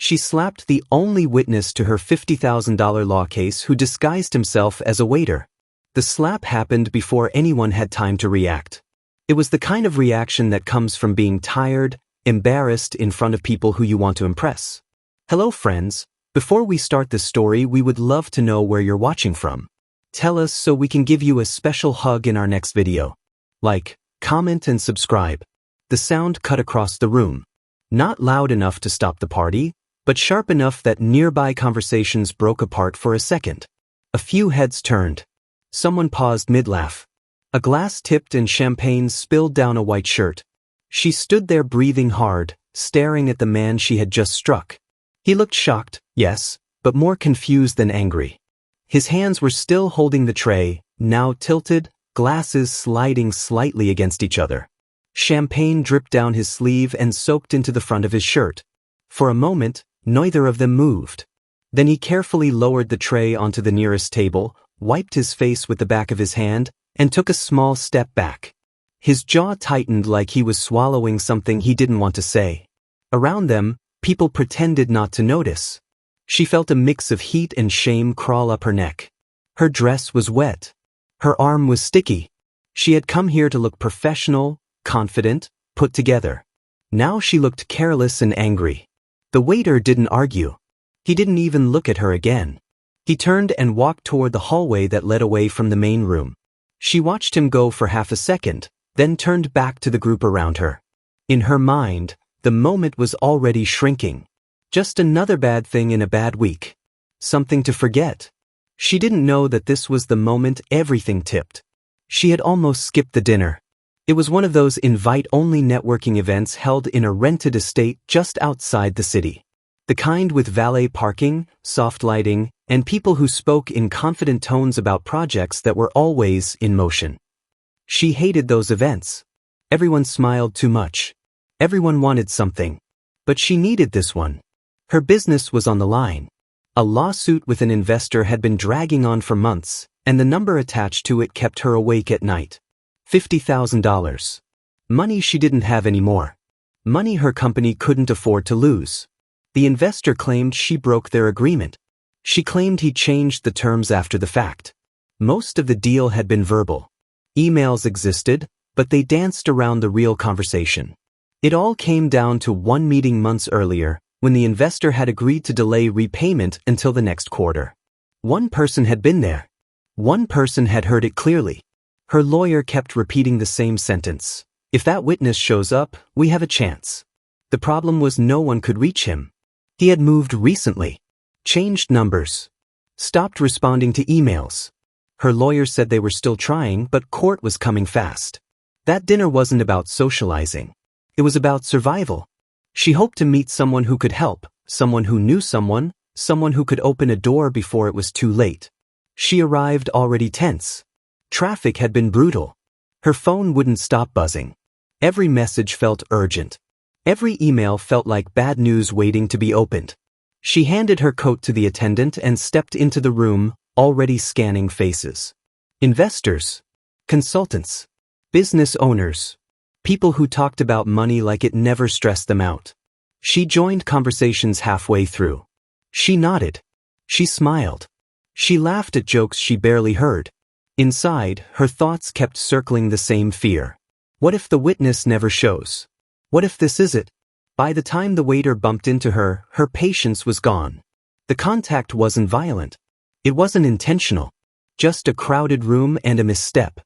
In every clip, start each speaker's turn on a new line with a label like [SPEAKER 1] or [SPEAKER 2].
[SPEAKER 1] She slapped the only witness to her $50,000 law case who disguised himself as a waiter. The slap happened before anyone had time to react. It was the kind of reaction that comes from being tired, embarrassed in front of people who you want to impress. Hello friends, before we start this story we would love to know where you're watching from. Tell us so we can give you a special hug in our next video. Like, comment and subscribe. The sound cut across the room. Not loud enough to stop the party, but sharp enough that nearby conversations broke apart for a second. A few heads turned. Someone paused mid-laugh. A glass tipped and champagne spilled down a white shirt. She stood there breathing hard, staring at the man she had just struck. He looked shocked, yes, but more confused than angry. His hands were still holding the tray, now tilted, glasses sliding slightly against each other. Champagne dripped down his sleeve and soaked into the front of his shirt. For a moment, neither of them moved. Then he carefully lowered the tray onto the nearest table, wiped his face with the back of his hand, and took a small step back. His jaw tightened like he was swallowing something he didn't want to say. Around them, people pretended not to notice. She felt a mix of heat and shame crawl up her neck. Her dress was wet. Her arm was sticky. She had come here to look professional, confident, put together. Now she looked careless and angry. The waiter didn't argue. He didn't even look at her again. He turned and walked toward the hallway that led away from the main room. She watched him go for half a second, then turned back to the group around her. In her mind, the moment was already shrinking. Just another bad thing in a bad week. Something to forget. She didn't know that this was the moment everything tipped. She had almost skipped the dinner. It was one of those invite-only networking events held in a rented estate just outside the city. The kind with valet parking, soft lighting, and people who spoke in confident tones about projects that were always in motion. She hated those events. Everyone smiled too much. Everyone wanted something. But she needed this one. Her business was on the line. A lawsuit with an investor had been dragging on for months, and the number attached to it kept her awake at night. $50,000. Money she didn't have anymore. Money her company couldn't afford to lose. The investor claimed she broke their agreement. She claimed he changed the terms after the fact. Most of the deal had been verbal. Emails existed, but they danced around the real conversation. It all came down to one meeting months earlier, when the investor had agreed to delay repayment until the next quarter. One person had been there. One person had heard it clearly. Her lawyer kept repeating the same sentence. If that witness shows up, we have a chance. The problem was no one could reach him. He had moved recently. Changed numbers. Stopped responding to emails. Her lawyer said they were still trying, but court was coming fast. That dinner wasn't about socializing. It was about survival. She hoped to meet someone who could help, someone who knew someone who could open a door before it was too late. She arrived already tense. Traffic had been brutal. Her phone wouldn't stop buzzing. Every message felt urgent. Every email felt like bad news waiting to be opened. She handed her coat to the attendant and stepped into the room, already scanning faces. Investors. Consultants. Business owners. People who talked about money like it never stressed them out. She joined conversations halfway through. She nodded. She smiled. She laughed at jokes she barely heard. Inside, her thoughts kept circling the same fear. What if the witness never shows? What if this is it? By the time the waiter bumped into her, her patience was gone. The contact wasn't violent. It wasn't intentional. Just a crowded room and a misstep.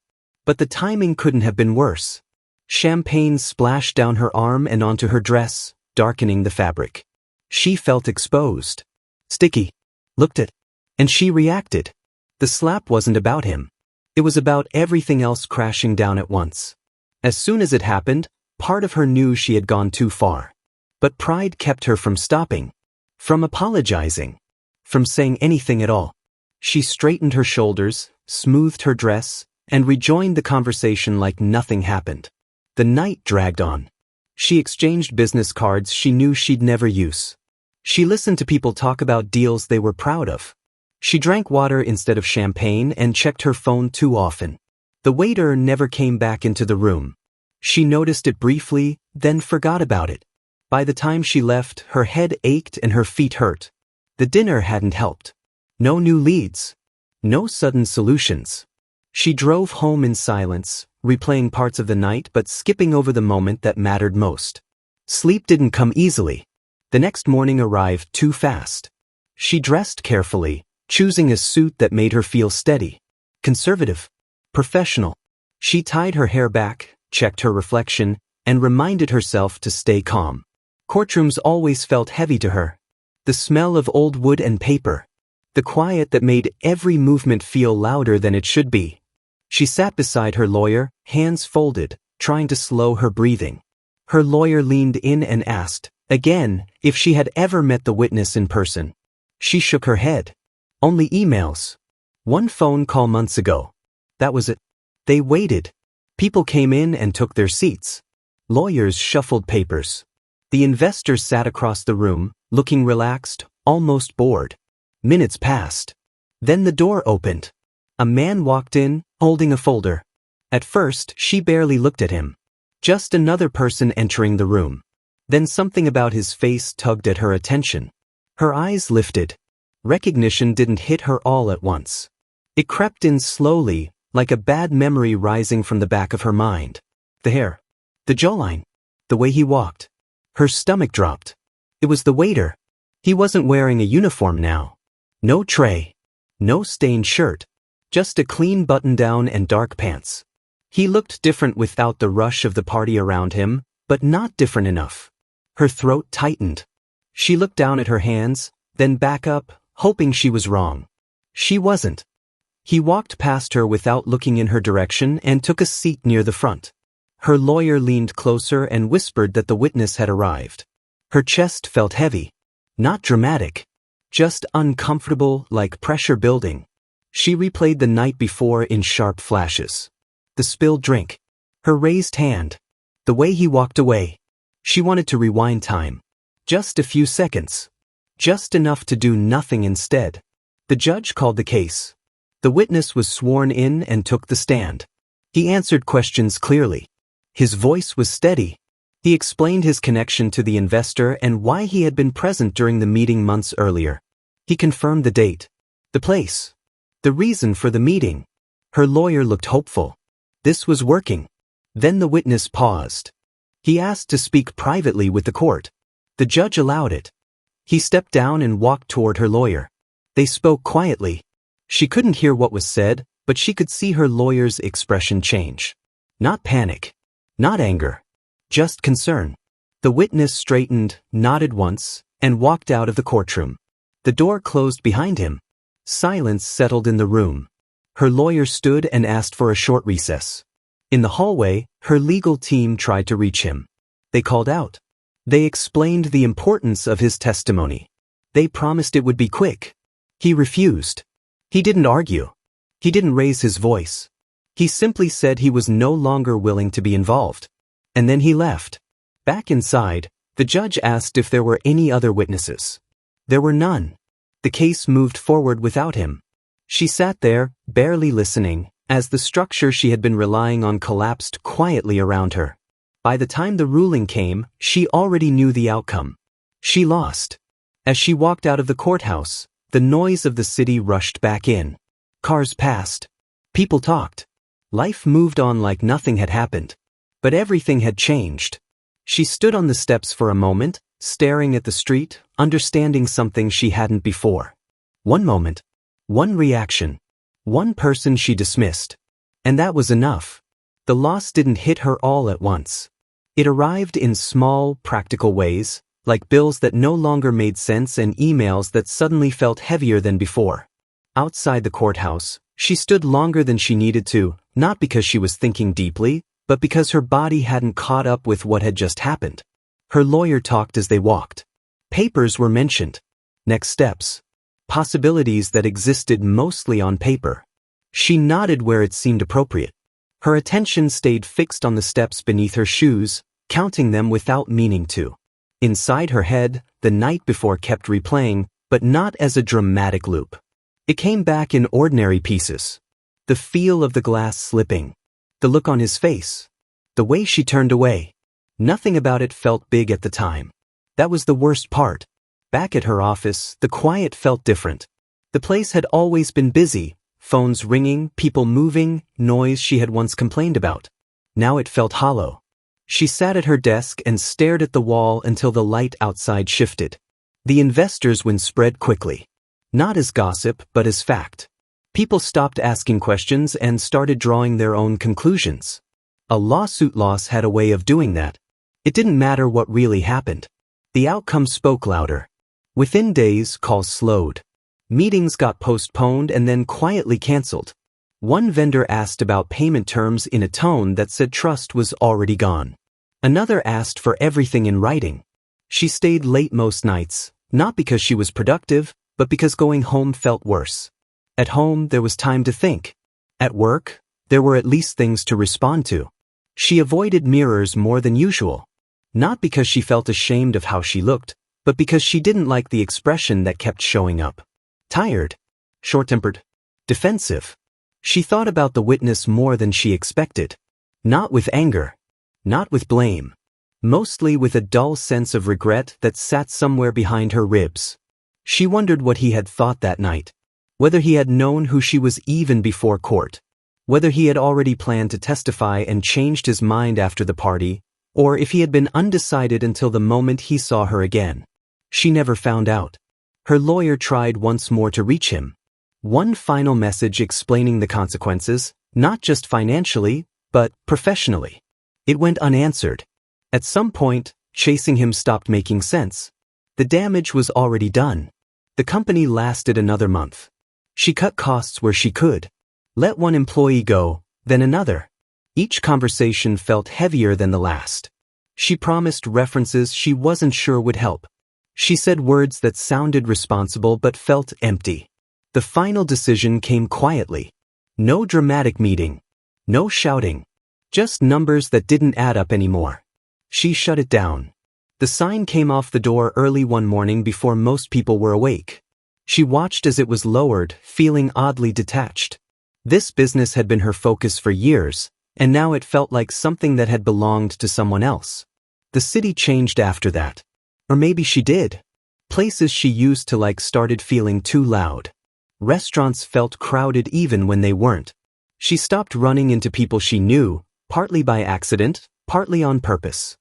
[SPEAKER 1] But the timing couldn't have been worse. Champagne splashed down her arm and onto her dress, darkening the fabric. She felt exposed. Sticky. Looked at. And she reacted. The slap wasn't about him. It was about everything else crashing down at once. As soon as it happened, part of her knew she had gone too far. But pride kept her from stopping. From apologizing. From saying anything at all. She straightened her shoulders, smoothed her dress, and rejoined the conversation like nothing happened. The night dragged on. She exchanged business cards she knew she'd never use. She listened to people talk about deals they were proud of. She drank water instead of champagne and checked her phone too often. The waiter never came back into the room. She noticed it briefly, then forgot about it. By the time she left, her head ached and her feet hurt. The dinner hadn't helped. No new leads. No sudden solutions. She drove home in silence, replaying parts of the night but skipping over the moment that mattered most. Sleep didn't come easily. The next morning arrived too fast. She dressed carefully, choosing a suit that made her feel steady, conservative, professional. She tied her hair back, checked her reflection, and reminded herself to stay calm. Courtrooms always felt heavy to her. The smell of old wood and paper. The quiet that made every movement feel louder than it should be. She sat beside her lawyer, hands folded, trying to slow her breathing. Her lawyer leaned in and asked, again, if she had ever met the witness in person. She shook her head. Only emails. One phone call months ago. That was it. They waited. People came in and took their seats. Lawyers shuffled papers. The investor sat across the room, looking relaxed, almost bored. Minutes passed. Then the door opened. A man walked in, holding a folder. At first, she barely looked at him. Just another person entering the room. Then something about his face tugged at her attention. Her eyes lifted. Recognition didn't hit her all at once. It crept in slowly, like a bad memory rising from the back of her mind. The hair. The jawline. The way he walked. Her stomach dropped. It was the waiter. He wasn't wearing a uniform now. No tray. No stained shirt. Just a clean button-down and dark pants. He looked different without the rush of the party around him, but not different enough. Her throat tightened. She looked down at her hands, then back up, hoping she was wrong. She wasn't. He walked past her without looking in her direction and took a seat near the front. Her lawyer leaned closer and whispered that the witness had arrived. Her chest felt heavy. Not dramatic. Just uncomfortable, like pressure building. She replayed the night before in sharp flashes. The spilled drink. Her raised hand. The way he walked away. She wanted to rewind time. Just a few seconds. Just enough to do nothing instead. The judge called the case. The witness was sworn in and took the stand. He answered questions clearly. His voice was steady. He explained his connection to the investor and why he had been present during the meeting months earlier. He confirmed the date, the place, the reason for the meeting. Her lawyer looked hopeful. This was working. Then the witness paused. He asked to speak privately with the court. The judge allowed it. He stepped down and walked toward her lawyer. They spoke quietly. She couldn't hear what was said, but she could see her lawyer's expression change. Not panic. Not anger. Just concern. The witness straightened, nodded once, and walked out of the courtroom. The door closed behind him. Silence settled in the room. Her lawyer stood and asked for a short recess. In the hallway, her legal team tried to reach him. They called out. They explained the importance of his testimony. They promised it would be quick. He refused. He didn't argue. He didn't raise his voice. He simply said he was no longer willing to be involved. And then he left. Back inside, the judge asked if there were any other witnesses. There were none. The case moved forward without him. She sat there, barely listening, as the structure she had been relying on collapsed quietly around her. By the time the ruling came, she already knew the outcome. She lost. As she walked out of the courthouse, the noise of the city rushed back in. Cars passed. People talked. Life moved on like nothing had happened. But everything had changed. She stood on the steps for a moment, staring at the street, understanding something she hadn't before. One moment. One reaction. One person she dismissed. And that was enough. The loss didn't hit her all at once. It arrived in small, practical ways, like bills that no longer made sense and emails that suddenly felt heavier than before. Outside the courthouse, she stood longer than she needed to, not because she was thinking deeply, but because her body hadn't caught up with what had just happened. Her lawyer talked as they walked. Papers were mentioned. Next steps. Possibilities that existed mostly on paper. She nodded where it seemed appropriate. Her attention stayed fixed on the steps beneath her shoes, counting them without meaning to. Inside her head, the night before kept replaying, but not as a dramatic loop. It came back in ordinary pieces. The feel of the glass slipping. The look on his face. The way she turned away. Nothing about it felt big at the time. That was the worst part. Back at her office, the quiet felt different. The place had always been busy, phones ringing, people moving, noise she had once complained about. Now it felt hollow. She sat at her desk and stared at the wall until the light outside shifted. The investors' wind spread quickly. Not as gossip, but as fact. People stopped asking questions and started drawing their own conclusions. A lawsuit loss had a way of doing that. It didn't matter what really happened. The outcome spoke louder. Within days, calls slowed. Meetings got postponed and then quietly canceled. One vendor asked about payment terms in a tone that said trust was already gone. Another asked for everything in writing. She stayed late most nights, not because she was productive, but because going home felt worse. At home, there was time to think. At work, there were at least things to respond to. She avoided mirrors more than usual. Not because she felt ashamed of how she looked, but because she didn't like the expression that kept showing up. Tired. Short-tempered. Defensive. She thought about the witness more than she expected. Not with anger. Not with blame. Mostly with a dull sense of regret that sat somewhere behind her ribs. She wondered what he had thought that night. Whether he had known who she was even before court. Whether he had already planned to testify and changed his mind after the party, or if he had been undecided until the moment he saw her again. She never found out. Her lawyer tried once more to reach him. One final message explaining the consequences, not just financially, but professionally. It went unanswered. At some point, chasing him stopped making sense. The damage was already done. The company lasted another month. She cut costs where she could. Let one employee go, then another. Each conversation felt heavier than the last. She promised references she wasn't sure would help. She said words that sounded responsible but felt empty. The final decision came quietly. No dramatic meeting. No shouting. Just numbers that didn't add up anymore. She shut it down. The sign came off the door early one morning before most people were awake. She watched as it was lowered, feeling oddly detached. This business had been her focus for years, and now it felt like something that had belonged to someone else. The city changed after that. Or maybe she did. Places she used to like started feeling too loud. Restaurants felt crowded even when they weren't. She stopped running into people she knew, partly by accident, partly on purpose.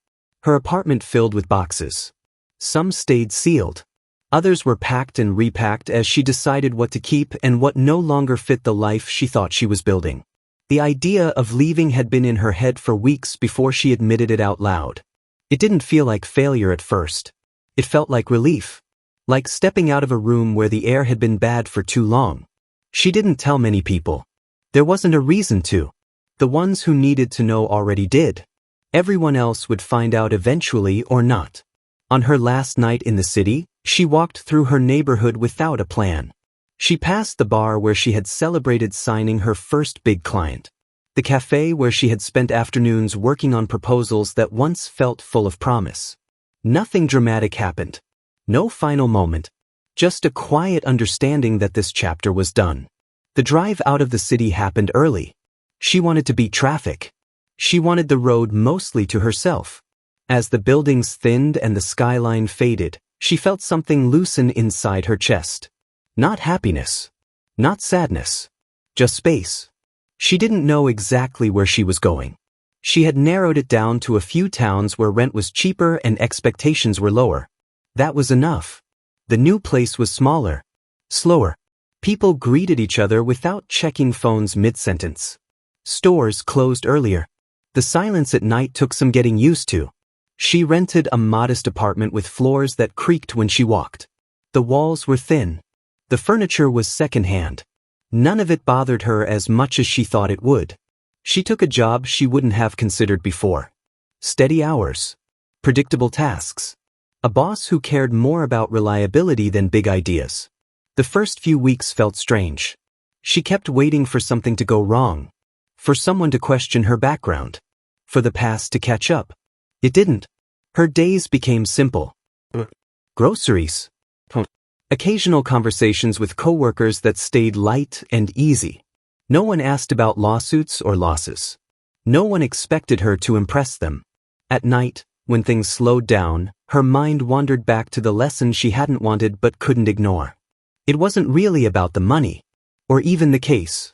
[SPEAKER 1] Her apartment filled with boxes. Some stayed sealed. Others were packed and repacked as she decided what to keep and what no longer fit the life she thought she was building. The idea of leaving had been in her head for weeks before she admitted it out loud. It didn't feel like failure at first. It felt like relief. Like stepping out of a room where the air had been bad for too long. She didn't tell many people. There wasn't a reason to. The ones who needed to know already did. Everyone else would find out eventually or not. On her last night in the city, she walked through her neighborhood without a plan. She passed the bar where she had celebrated signing her first big client. The cafe where she had spent afternoons working on proposals that once felt full of promise. Nothing dramatic happened. No final moment. Just a quiet understanding that this chapter was done. The drive out of the city happened early. She wanted to beat traffic. She wanted the road mostly to herself. As the buildings thinned and the skyline faded, she felt something loosen inside her chest. Not happiness. Not sadness. Just space. She didn't know exactly where she was going. She had narrowed it down to a few towns where rent was cheaper and expectations were lower. That was enough. The new place was smaller. Slower. People greeted each other without checking phones mid-sentence. Stores closed earlier. The silence at night took some getting used to. She rented a modest apartment with floors that creaked when she walked. The walls were thin. The furniture was secondhand. None of it bothered her as much as she thought it would. She took a job she wouldn't have considered before. Steady hours. Predictable tasks. A boss who cared more about reliability than big ideas. The first few weeks felt strange. She kept waiting for something to go wrong. For someone to question her background. For the past to catch up. It didn't. Her days became simple. Groceries. Occasional conversations with coworkers that stayed light and easy. No one asked about lawsuits or losses. No one expected her to impress them. At night, when things slowed down, her mind wandered back to the lesson she hadn't wanted but couldn't ignore. It wasn't really about the money, or even the case.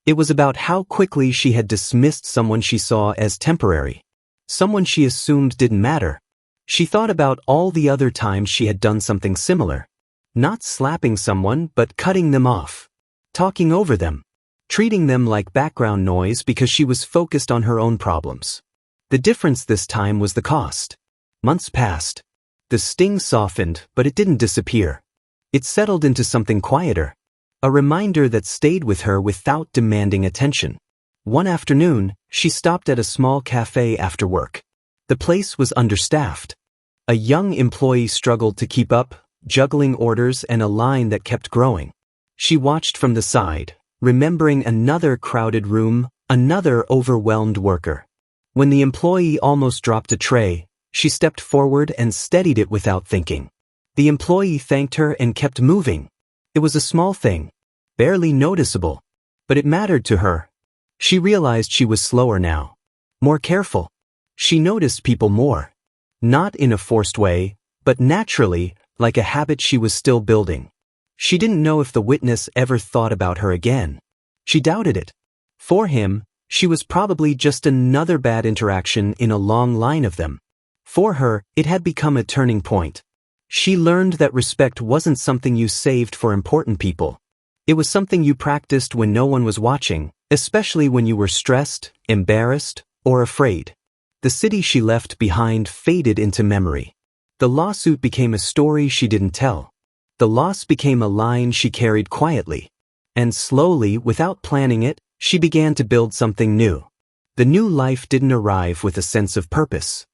[SPEAKER 1] It was about how quickly she had dismissed someone she saw as temporary, someone she assumed didn't matter. She thought about all the other times she had done something similar. Not slapping someone, but cutting them off. Talking over them. Treating them like background noise because she was focused on her own problems. The difference this time was the cost. Months passed. The sting softened, but it didn't disappear. It settled into something quieter. A reminder that stayed with her without demanding attention. One afternoon, she stopped at a small cafe after work. The place was understaffed. A young employee struggled to keep up, juggling orders and a line that kept growing. She watched from the side, remembering another crowded room, another overwhelmed worker. When the employee almost dropped a tray, she stepped forward and steadied it without thinking. The employee thanked her and kept moving. It was a small thing, barely noticeable, but it mattered to her. She realized she was slower now, more careful. She noticed people more. Not in a forced way, but naturally, like a habit she was still building. She didn't know if the witness ever thought about her again. She doubted it. For him, she was probably just another bad interaction in a long line of them. For her, it had become a turning point. She learned that respect wasn't something you saved for important people. It was something you practiced when no one was watching, especially when you were stressed, embarrassed, or afraid. The city she left behind faded into memory. The lawsuit became a story she didn't tell. The loss became a line she carried quietly. And slowly, without planning it, she began to build something new. The new life didn't arrive with a sense of purpose.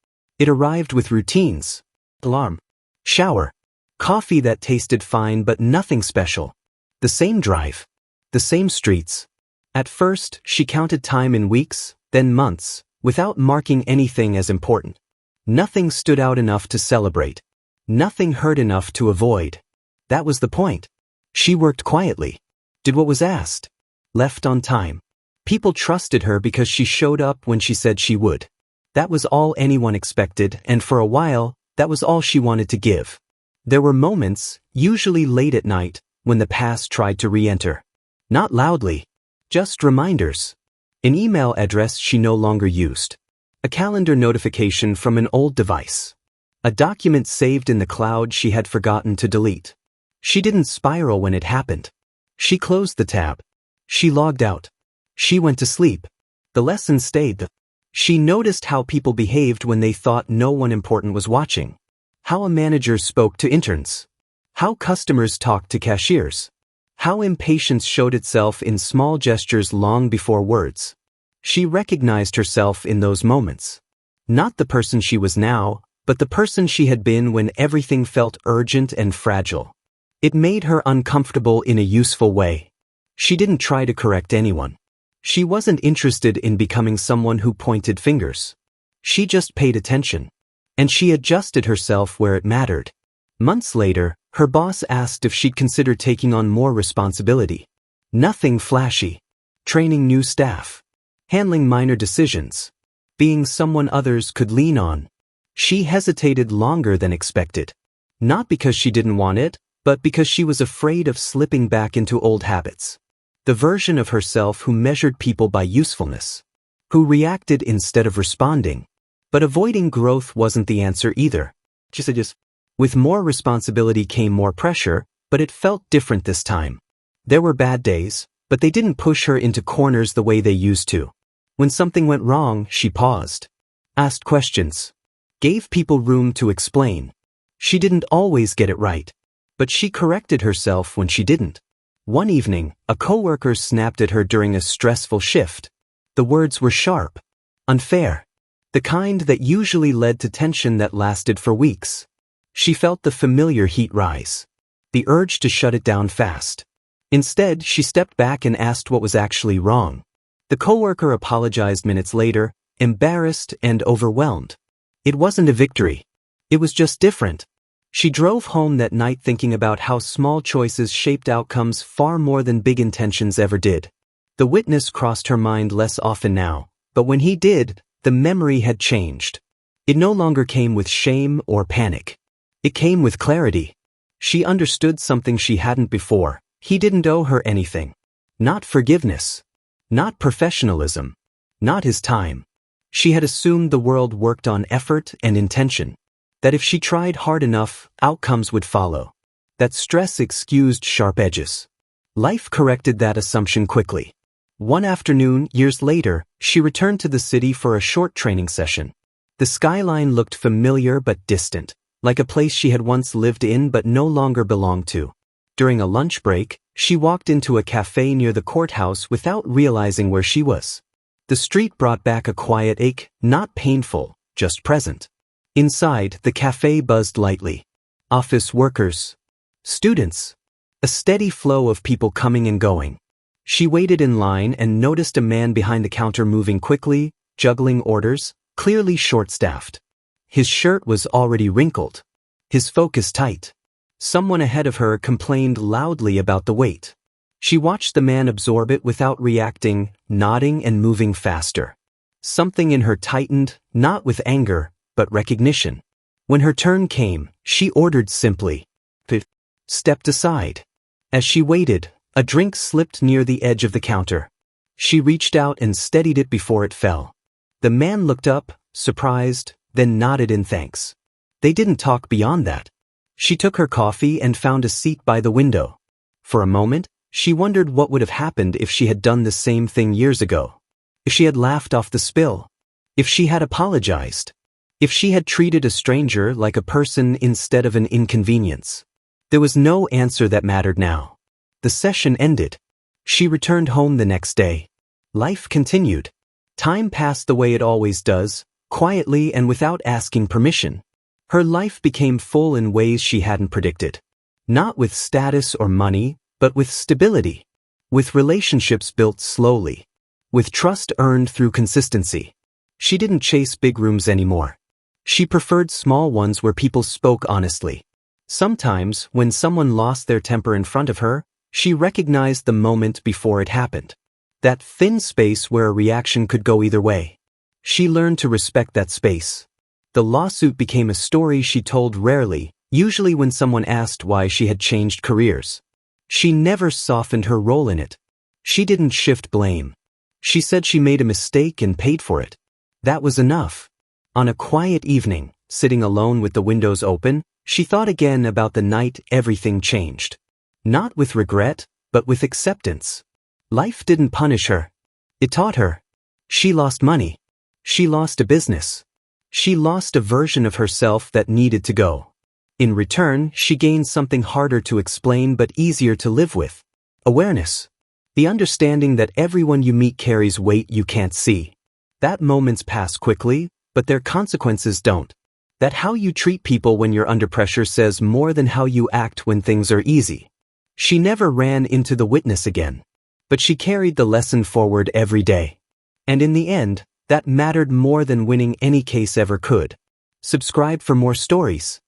[SPEAKER 1] It arrived with routines. Alarm. Shower. Coffee that tasted fine but nothing special. The same drive. The same streets. At first, she counted time in weeks, then months, without marking anything as important. Nothing stood out enough to celebrate. Nothing hurt enough to avoid. That was the point. She worked quietly. Did what was asked. Left on time. People trusted her because she showed up when she said she would. That was all anyone expected, and for a while, that was all she wanted to give. There were moments, usually late at night, when the past tried to re-enter. Not loudly. Just reminders. An email address she no longer used. A calendar notification from an old device. A document saved in the cloud she had forgotten to delete. She didn't spiral when it happened. She closed the tab. She logged out. She went to sleep. The lesson stayed. She noticed how people behaved when they thought no one important was watching. How a manager spoke to interns. How customers talked to cashiers. How impatience showed itself in small gestures long before words. She recognized herself in those moments. Not the person she was now, but the person she had been when everything felt urgent and fragile. It made her uncomfortable in a useful way. She didn't try to correct anyone. She wasn't interested in becoming someone who pointed fingers. She just paid attention. And she adjusted herself where it mattered. Months later, her boss asked if she'd consider taking on more responsibility. Nothing flashy. Training new staff. Handling minor decisions. Being someone others could lean on. She hesitated longer than expected. Not because she didn't want it, but because she was afraid of slipping back into old habits. The version of herself who measured people by usefulness. Who reacted instead of responding. But avoiding growth wasn't the answer either. With more responsibility came more pressure, but it felt different this time. There were bad days, but they didn't push her into corners the way they used to. When something went wrong, she paused. Asked questions. Gave people room to explain. She didn't always get it right. But she corrected herself when she didn't. One evening, a coworker snapped at her during a stressful shift. The words were sharp. Unfair. The kind that usually led to tension that lasted for weeks. She felt the familiar heat rise. The urge to shut it down fast. Instead, she stepped back and asked what was actually wrong. The coworker apologized minutes later, embarrassed and overwhelmed. It wasn't a victory. It was just different. She drove home that night thinking about how small choices shaped outcomes far more than big intentions ever did. The witness crossed her mind less often now, but when he did, the memory had changed. It no longer came with shame or panic. It came with clarity. She understood something she hadn't before. He didn't owe her anything. Not forgiveness. Not professionalism. Not his time. She had assumed the world worked on effort and intention. That if she tried hard enough, outcomes would follow. That stress excused sharp edges. Life corrected that assumption quickly. One afternoon, years later, she returned to the city for a short training session. The skyline looked familiar but distant, like a place she had once lived in but no longer belonged to. During a lunch break, she walked into a cafe near the courthouse without realizing where she was. The street brought back a quiet ache, not painful, just present. Inside, the cafe buzzed lightly. Office workers. Students. A steady flow of people coming and going. She waited in line and noticed a man behind the counter moving quickly, juggling orders, clearly short-staffed. His shirt was already wrinkled. His focus tight. Someone ahead of her complained loudly about the wait. She watched the man absorb it without reacting, nodding and moving faster. Something in her tightened, not with anger, but recognition. When her turn came, she ordered simply. Stepped aside. As she waited, a drink slipped near the edge of the counter. She reached out and steadied it before it fell. The man looked up, surprised, then nodded in thanks. They didn't talk beyond that. She took her coffee and found a seat by the window. For a moment, she wondered what would have happened if she had done the same thing years ago. If she had laughed off the spill. If she had apologized. If she had treated a stranger like a person instead of an inconvenience. There was no answer that mattered now. The session ended. She returned home the next day. Life continued. Time passed the way it always does, quietly and without asking permission. Her life became full in ways she hadn't predicted. Not with status or money, but with stability. With relationships built slowly. With trust earned through consistency. She didn't chase big rooms anymore. She preferred small ones where people spoke honestly. Sometimes, when someone lost their temper in front of her, she recognized the moment before it happened. That thin space where a reaction could go either way. She learned to respect that space. The lawsuit became a story she told rarely, usually when someone asked why she had changed careers. She never softened her role in it. She didn't shift blame. She said she made a mistake and paid for it. That was enough. On a quiet evening, sitting alone with the windows open, she thought again about the night everything changed. Not with regret, but with acceptance. Life didn't punish her. It taught her. She lost money. She lost a business. She lost a version of herself that needed to go. In return, she gained something harder to explain but easier to live with. Awareness. The understanding that everyone you meet carries weight you can't see. That moments pass quickly, but their consequences don't. That how you treat people when you're under pressure says more than how you act when things are easy. She never ran into the witness again. But she carried the lesson forward every day. And in the end, that mattered more than winning any case ever could. Subscribe for more stories.